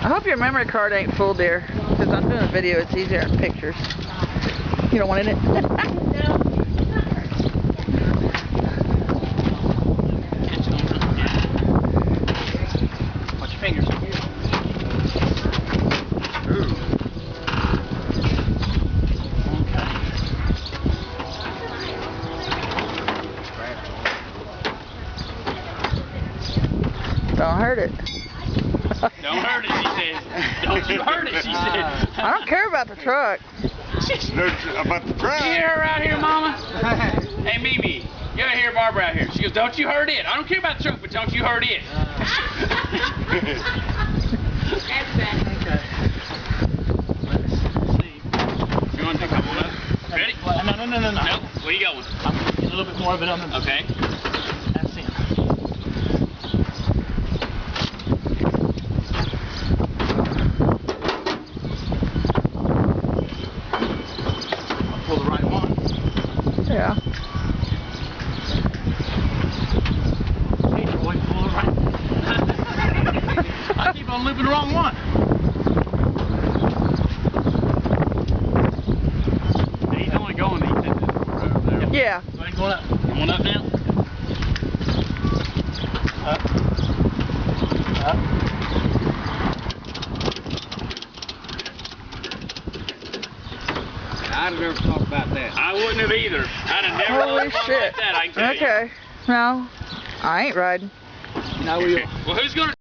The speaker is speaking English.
I hope your memory card ain't full, dear, because I'm doing a video. It's easier in pictures. You don't want it? Watch your fingers. Ooh. Don't hurt it. Don't hurt it, she says. Don't you hurt it, she said. I don't care about the truck. About the truck. You hear her out here, Mama? Hey, Mimi, you gotta hear Barbara out here. She goes, don't you hurt it. I don't care about the truck, but don't you hurt it. That's bad. Okay. Let's see. You want to take a couple of those? Ready? No. No? Where you going? I'm going to get a little bit more of it on the... Okay. That's it. Pull the right one. Yeah. Hey, boy, pull the right one. I keep on looping the wrong one. He's only going, he said this over there. Yeah. Go ahead, going up. Going up now? Up. Up. I'd never talk about that. I wouldn't have either. I'd have never Holy thought shit. like that, I can tell you. Okay. No, I ain't riding. Now we Well, who's going to